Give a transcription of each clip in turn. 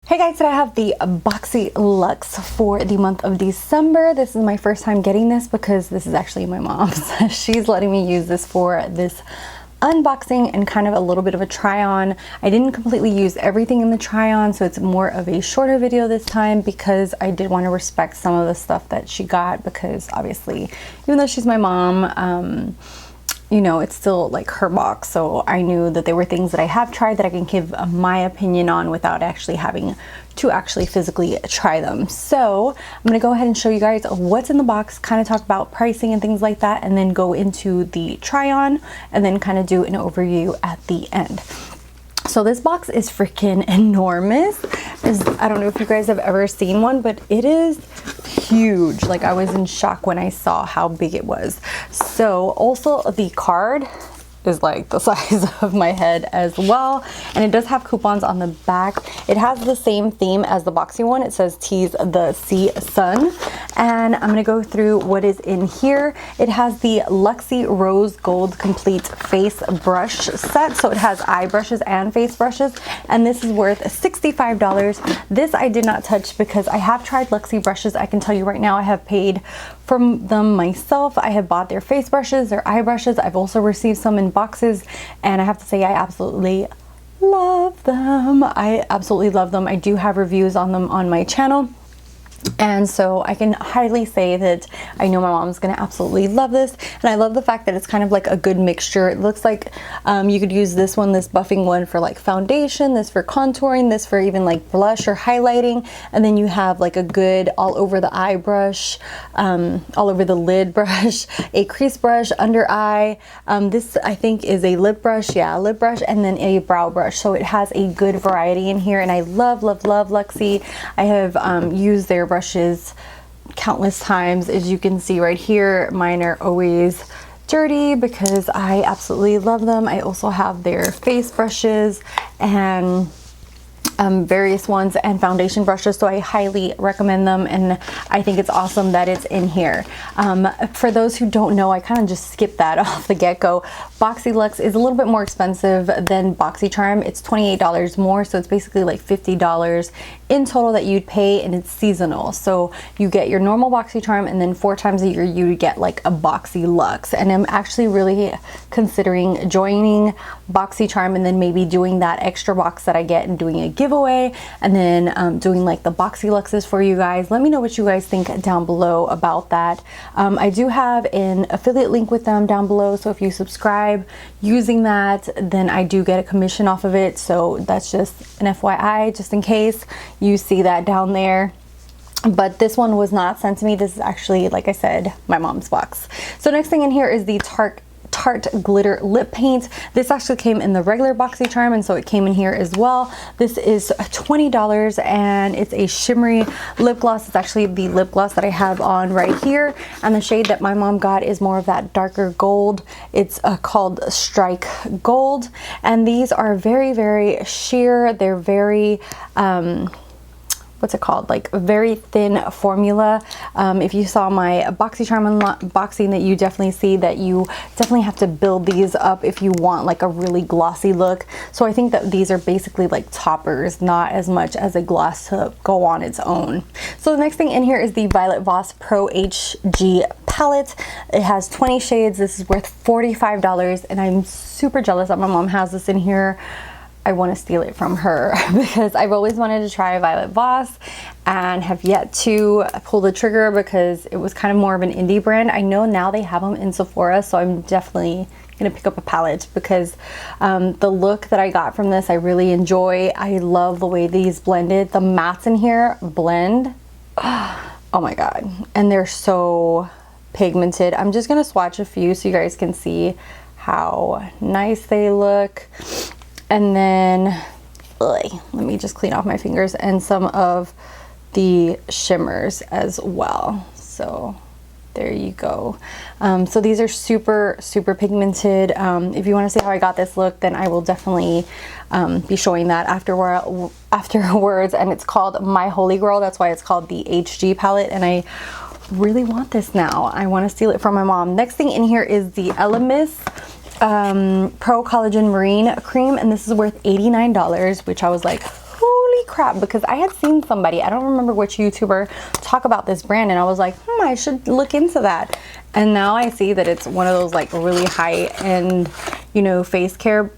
Hey guys, today I have the Boxy Lux for the month of December. This is my first time getting this because this is actually my mom's. She's letting me use this for this unboxing and kind of a little bit of a try on. I didn't completely use everything in the try on, so it's more of a shorter video this time because I did want to respect some of the stuff that she got, because obviously even though she's my mom, you know, it's still like her box, so I knew that there were things that I have tried that I can give my opinion on without actually having to actually physically try them. So I'm gonna go ahead and show you guys what's in the box, kind of talk about pricing and things like that, and then go into the try on and then kind of do an overview at the end. So this box is freaking enormous. I don't know if you guys have ever seen one, but it is huge. Like, I was in shock when I saw how big it was. So also the card is like the size of my head as well, and it does have coupons on the back. It has the same theme as the Boxy one. It says tease the sea sun, and I'm gonna go through what is in here. It has the Luxy Rose Gold Complete Face Brush Set, so it has eye brushes and face brushes, and this is worth $65. This I did not touch because I have tried Luxy brushes. I can tell you right now, I have paid for them myself. I have bought their face brushes, their eye brushes. I've also received some in boxes, and I have to say I absolutely love them. I absolutely love them. I do have reviews on them on my channel, and so I can highly say that I know my mom's gonna absolutely love this. And I love the fact that it's kind of like a good mixture. It looks like you could use this one, this buffing one, for like foundation, this for contouring, this for even like blush or highlighting, and then you have like a good all over the eye brush, all over the lid brush, a crease brush, under eye. This I think is a lip brush, yeah, a lip brush, and then a brow brush. So it has a good variety in here, and I love Luxy. I have used their brushes countless times. As you can see right here, mine are always dirty because I absolutely love them. I also have their face brushes and various ones and foundation brushes, so I highly recommend them, and I think it's awesome that it's in here. For those who don't know, I kind of just skipped that off the get-go. Boxy Lux is a little bit more expensive than Boxycharm. It's $28 more, so it's basically like $50 in total that you'd pay, and it's seasonal. So you get your normal Boxycharm, and then 4 times a year you get like a Boxy Lux. And I'm actually really considering joining Boxycharm and then maybe doing that extra box that I get and doing a giveaway, and then doing like the Boxy Luxes for you guys. Let me know what you guys think down below about that. I do have an affiliate link with them down below, so if you subscribe using that, then I do get a commission off of it. So that's just an FYI, just in case you see that down there. But this one was not sent to me. This is actually, like I said, my mom's box. So next thing in here is the Tarte glitter lip paint. This actually came in the regular Boxycharm, and so it came in here as well. This is $20, and it's a shimmery lip gloss. It's actually the lip gloss that I have on right here, and the shade that my mom got is more of that darker gold. It's called Strike Gold, and these are very sheer. They're very what's it called, like a very thin formula. If you saw my Boxycharm unboxing, that you definitely see that you definitely have to build these up if you want like a really glossy look. So I think that these are basically like toppers, not as much as a gloss to go on its own. So the next thing in here is the Violet Voss Pro HG palette. It has 20 shades. This is worth $45, and I'm super jealous that my mom has this in here. I want to steal it from her because I've always wanted to try Violet Voss and have yet to pull the trigger because it was kind of more of an indie brand. I know now they have them in Sephora, so I'm definitely gonna pick up a palette because the look that I got from this I really enjoy. I love the way these blended. The mattes in here blend, oh my god, and they're so pigmented. I'm just gonna swatch a few so you guys can see how nice they look. And then, let me just clean off my fingers, and some of the shimmers as well. So there you go. So these are super pigmented. If you want to see how I got this look, then I will definitely be showing that afterwards. And it's called My Holy Grail. That's why it's called the HG palette, and I really want this now. I want to steal it from my mom. Next thing in here is the Elemis Pro Collagen Marine Cream, and this is worth $89, which I was like, holy pretty crap because I had seen somebody, I don't remember which YouTuber, talk about this brand, and I was like, I should look into that. And now I see that it's one of those like really high-end, you know, skincare,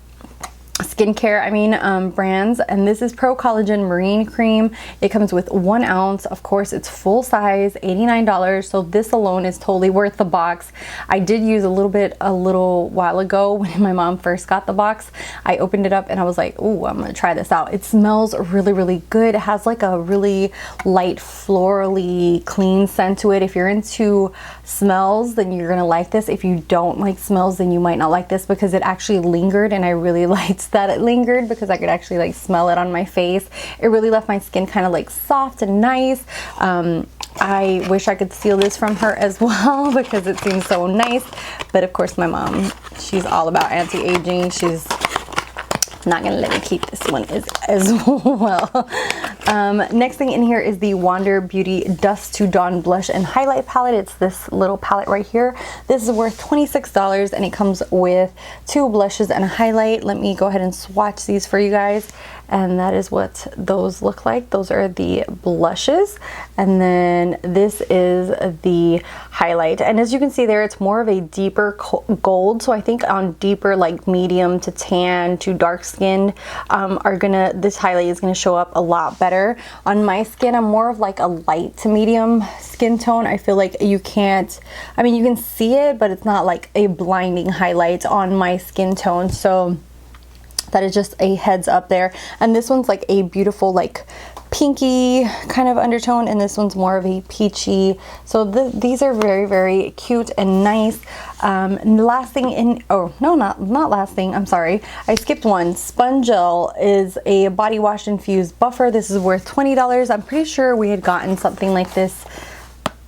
brands. And this is Pro Collagen Marine Cream. It comes with 1 ounce. Of course, it's full size, $89. So this alone is totally worth the box. I did use a little while ago when my mom first got the box. I opened it up and I was like, ooh, I'm gonna try this out. It smells really, really good. It has like a really light florally clean scent to it. If you're into smells, then you're gonna like this. If you don't like smells, then you might not like this, because it actually lingered, and I really liked that it lingered because I could actually like smell it on my face. It really left my skin kind of like soft and nice. I wish I could steal this from her as well because it seems so nice, but of course my mom, she's all about anti-aging. She's not gonna let me keep this one as well. Next thing in here is the Wander Beauty Dusk to Dawn Blush and Highlight Palette. It's this little palette right here. This is worth $26 and it comes with 2 blushes and a highlight. Let me go ahead and swatch these for you guys. And that is what those look like. Those are the blushes. And then this is the highlight. And as you can see there, it's more of a deeper gold. So I think on deeper, like medium to tan to dark skin, this highlight is gonna show up a lot better. On my skin, I'm more of like a light to medium skin tone. I feel like you can't, you can see it, but it's not like a blinding highlight on my skin tone. So that is just a heads up there. And this one's like a beautiful like pinky kind of undertone, and this one's more of a peachy. So these are very, very cute and nice. Last thing in, oh no, not last thing, I'm sorry, I skipped one. SpongeL is a body wash infused buffer. This is worth $20. I'm pretty sure we had gotten something like this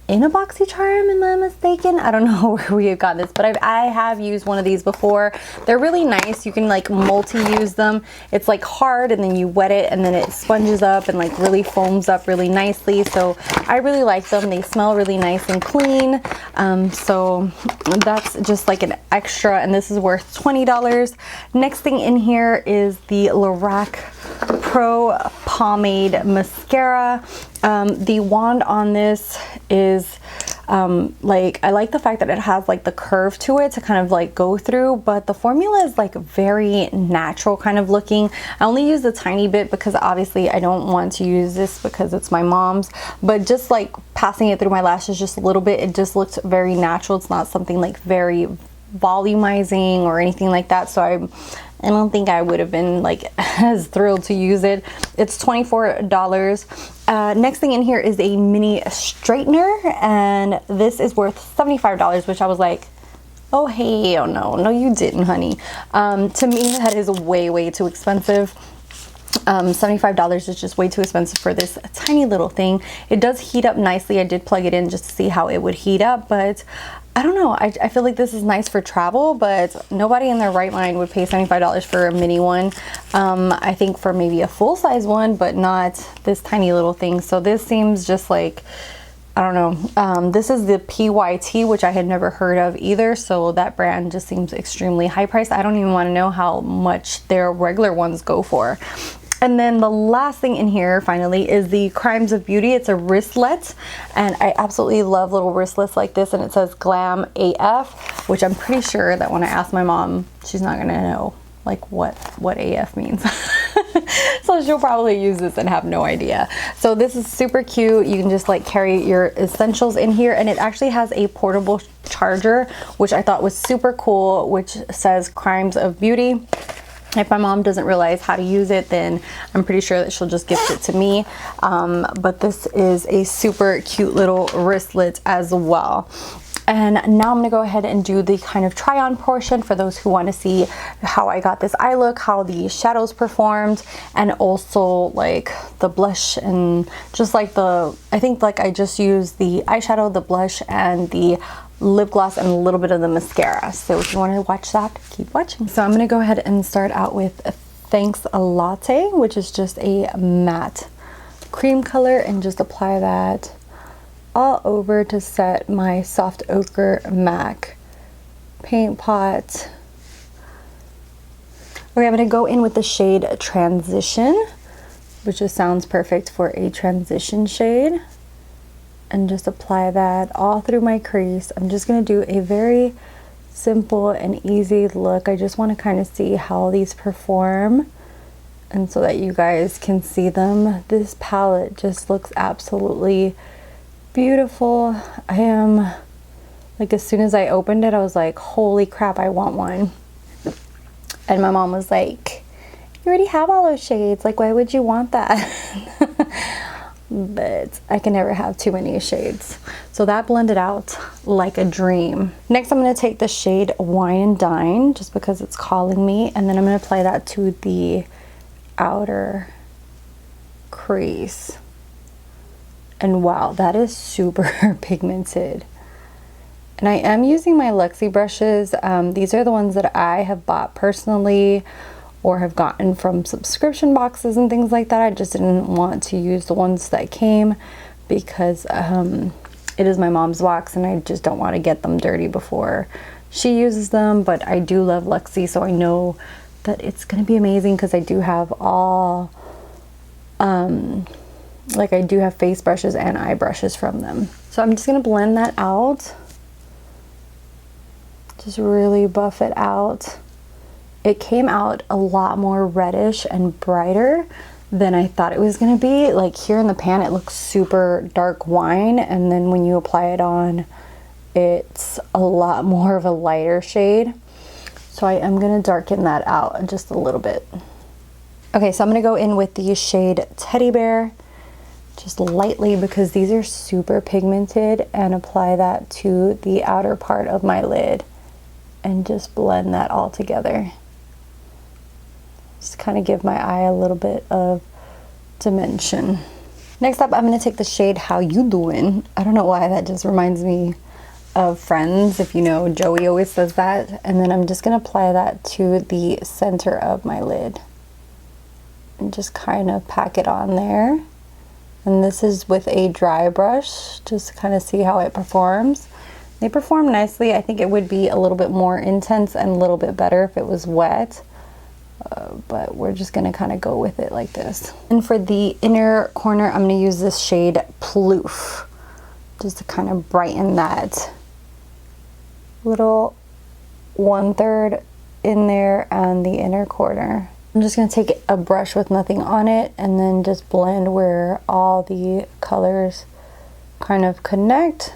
in a Boxycharm, am I mistaken? I don't know where we have got this, but I have used one of these before. They're really nice. You can like multi-use them. It's like hard, and then you wet it, and then it sponges up and like really foams up really nicely. So I really like them. They smell really nice and clean. So that's just like an extra, and this is worth $20. Next thing in here is the Lorac Pro Pomade Mascara. The wand on this is I like the fact that it has like the curve to it to kind of like go through, but the formula is like very natural kind of looking. I only use a tiny bit because obviously I don't want to use this because it's my mom's, but just like passing it through my lashes just a little bit, it just looks very natural. It's not something like very volumizing or anything like that. So I don't think I would have been like as thrilled to use it. It's $24. Next thing in here is a mini straightener, and this is worth $75, which I was like, oh hell no, you didn't, honey. To me, that is way too expensive. $75 is just way too expensive for this tiny little thing. It does heat up nicely. I did plug it in just to see how it would heat up, but I don't know. I feel like this is nice for travel, but nobody in their right mind would pay $75 for a mini one. I think for maybe a full-size one, but not this tiny little thing. So this seems just like, I don't know. This is the PYT, which I had never heard of either. So that brand just seems extremely high priced. I don't even want to know how much their regular ones go for. And then the last thing in here finally is the Crimes of Beauty. It's a wristlet, and I absolutely love little wristlets like this, and it says Glam AF, which I'm pretty sure that when I ask my mom, she's not gonna know like what AF means. So she'll probably use this and have no idea. So this is super cute. You can just like carry your essentials in here, and it actually has a portable charger, which I thought was super cool, which says Crimes of Beauty. If my mom doesn't realize how to use it, then I'm pretty sure that she'll just gift it to me. But this is a super cute little wristlet as well. And now I'm gonna go ahead and do the kind of try on portion for those who want to see how I got this eye look, how the shadows performed, and also like the blush, and just like I think like I just used the eyeshadow, the blush, and the lip gloss, and a little bit of the mascara. So if you want to watch that, keep watching. So I'm going to go ahead and start out with Thanks a Latte, which is just a matte cream color, and just apply that all over to set my soft ochre MAC paint pot. Okay, I'm going to go in with the shade Transition, which just sounds perfect for a transition shade. And just apply that all through my crease. I'm just going to do a very simple and easy look. I just want to kind of see how these perform, and so that you guys can see them. This palette just looks absolutely beautiful. I am like, as soon as I opened it, I was like, holy crap, I want one. And my mom was like, you already have all those shades, like why would you want that? But I can never have too many shades. So that blended out like a dream. Next, I'm going to take the shade Wine and Dine, just because it's calling me, and then I'm going to apply that to the outer crease. And wow, that is super pigmented. And I am using my Luxie brushes. These are the ones that I have bought personally or have gotten from subscription boxes and things like that. I just didn't want to use the ones that came because it is my mom's box and I just don't want to get them dirty before she uses them. But I do love Luxie, so I know that it's going to be amazing because I do have all, like I do have face brushes and eye brushes from them. So I'm just going to blend that out. Just really buff it out. It came out a lot more reddish and brighter than I thought it was going to be. Like here in the pan, it looks super dark wine, and then when you apply it on, it's a lot more of a lighter shade. So I am going to darken that out just a little bit. Okay, so I'm going to go in with the shade Teddy Bear, just lightly because these are super pigmented, and apply that to the outer part of my lid and just blend that all together. Just kind of give my eye a little bit of dimension. Next up, I'm going to take the shade How You Doing. I don't know why that just reminds me of Friends. If you know, Joey always says that. And then I'm just going to apply that to the center of my lid and just kind of pack it on there. And this is with a dry brush, just to kind of see how it performs. They perform nicely. I think it would be a little bit more intense and a little bit better if it was wet. But we're just going to kind of go with it like this. And for the inner corner, I'm going to use this shade Ploof, just to kind of brighten that little 1/3 in there and the inner corner. I'm just going to take a brush with nothing on it and then just blend where all the colors kind of connect.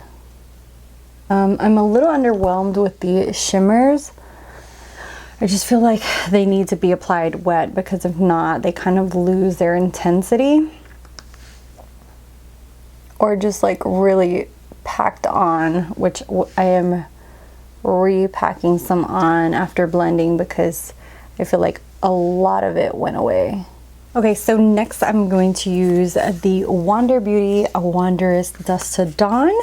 I'm a little underwhelmed with the shimmers. I just feel like they need to be applied wet, because if not, they kind of lose their intensity. Or just like really packed on, which I am repacking some on after blending because I feel like a lot of it went away. Okay, so next I'm going to use the Wander Beauty Wondrous Dusk to Dawn.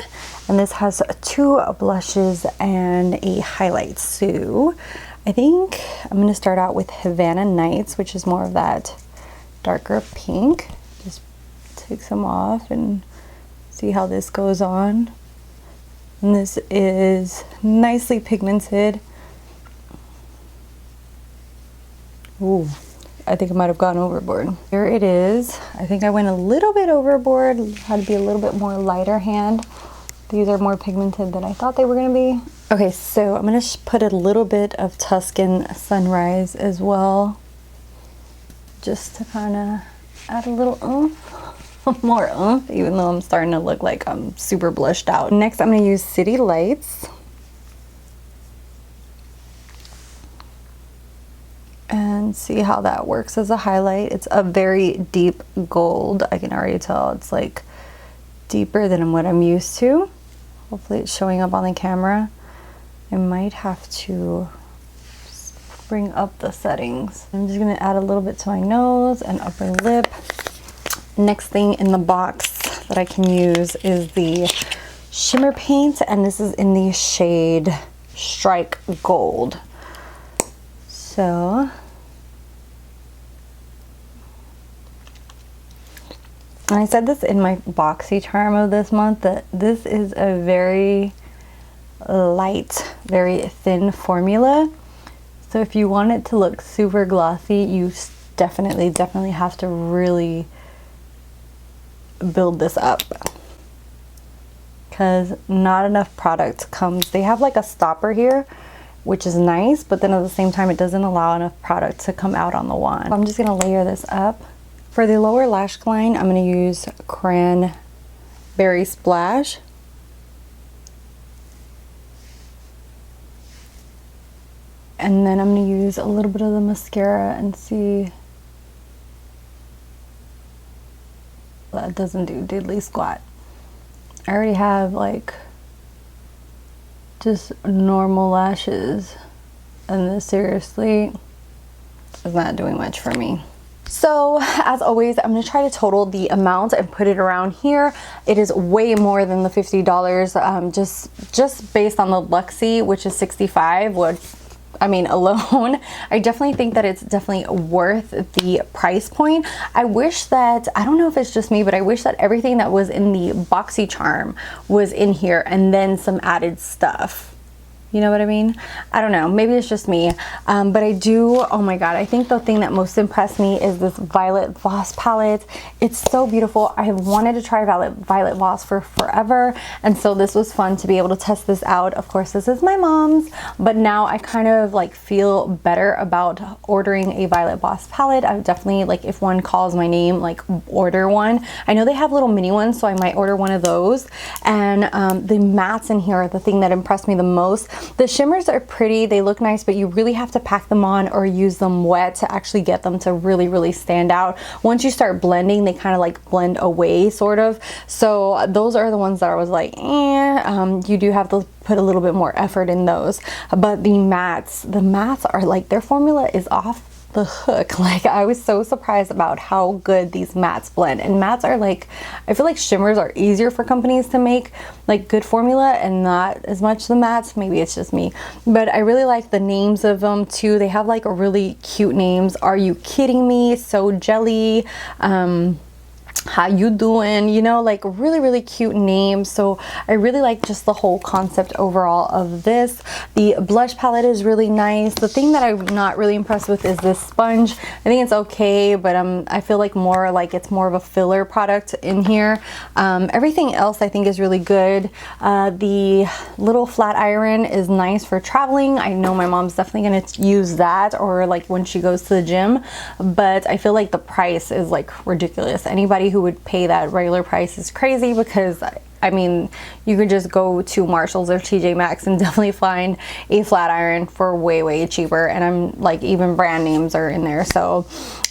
And this has 2 blushes and a highlight. So I think I'm going to start out with Havana Nights, which is more of that darker pink. Just take some off and see how this goes on. And this is nicely pigmented. Ooh, I think I might have gone overboard. Here it is. I think I went a little bit overboard. Had to be a little bit more lighter hand. These are more pigmented than I thought they were going to be. Okay, so I'm going to put a little bit of Tuscan Sunrise as well, just to kind of add a little oomph, more oomph, even though I'm starting to look like I'm super blushed out. Next, I'm going to use City Lights. And see how that works as a highlight. It's a very deep gold. I can already tell it's like deeper than what I'm used to. Hopefully it's showing up on the camera. I might have to bring up the settings. I'm just gonna add a little bit to my nose and upper lip. Next thing in the box that I can use is the shimmer paint, and this is in the shade Strike Gold. So, and I said this in my Boxycharm of this month, that this is a very light, very thin formula. So if you want it to look super glossy, you definitely have to really build this up, because not enough product comes. They have like a stopper here, which is nice, but then at the same time it doesn't allow enough product to come out on the wand. I'm just gonna layer this up. For the lower lash line, I'm gonna use Cranberry Splash. And then I'm gonna use a little bit of the mascara and see. That doesn't do diddly squat. I already have like just normal lashes, and this seriously is not doing much for me. So as always, I'm gonna try to total the amount and put it around here. It is way more than the $50, just based on the Luxie, which is $65. I mean, alone, I definitely think that it's definitely worth the price point. I wish that, I don't know if it's just me, but I wish that everything that was in the Boxycharm was in here and then some added stuff. You know what I mean? I don't know, maybe it's just me, but I do, oh my god, I think the thing that most impressed me is this Violet Voss palette. It's so beautiful. I have wanted to try Violet Voss for forever, and so this was fun to be able to test this out. Of course, this is my mom's, but now I kind of like feel better about ordering a Violet Voss palette. I would definitely, like, if one calls my name, like, order one. I know they have little mini ones, so I might order one of those. And the mattes in here are the thing that impressed me the most. The shimmers are pretty, they look nice, but you really have to pack them on or use them wet to actually get them to really stand out. Once you start blending, they kind of like blend away, sort of. So those are the ones that I was like, you do have to put a little bit more effort in those. But the mattes are like, their formula is off the hook. Like, I was so surprised about how good these mattes blend. And mattes are like, I feel like shimmers are easier for companies to make like good formula and not as much the mattes. Maybe it's just me, but I really like the names of them too. They have like a really cute names. Are You Kidding Me? So Jelly, How You Doing, you know, like really cute names. So I really like just the whole concept overall of this. The blush palette is really nice. The thing that I'm not really impressed with is this sponge. I think it's okay, but I feel like more like it's more of a filler product in here. Everything else I think is really good. The little flat iron is nice for traveling. I know my mom's definitely gonna use that, or like when she goes to the gym, but I feel like the price is like ridiculous. Anybody who would pay that regular price is crazy, because I mean, you could just go to Marshall's or TJ Maxx and definitely find a flat iron for way cheaper, and I'm like, even brand names are in there. So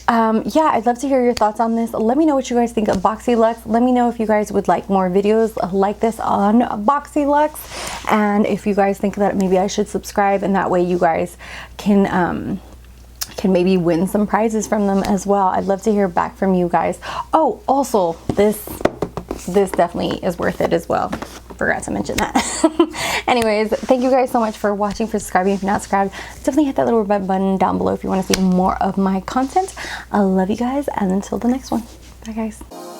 yeah, I'd love to hear your thoughts on this. Let me know what you guys think of BoxyLuxe. Let me know if you guys would like more videos like this on BoxyLuxe, and if you guys think that maybe I should subscribe, and that way you guys can maybe win some prizes from them as well. I'd love to hear back from you guys. Oh, also, this definitely is worth it as well. Forgot to mention that. Anyways, thank you guys so much for watching, for subscribing. If you're not subscribed, definitely hit that little red button down below if you want to see more of my content. I love you guys, and until the next one. Bye guys.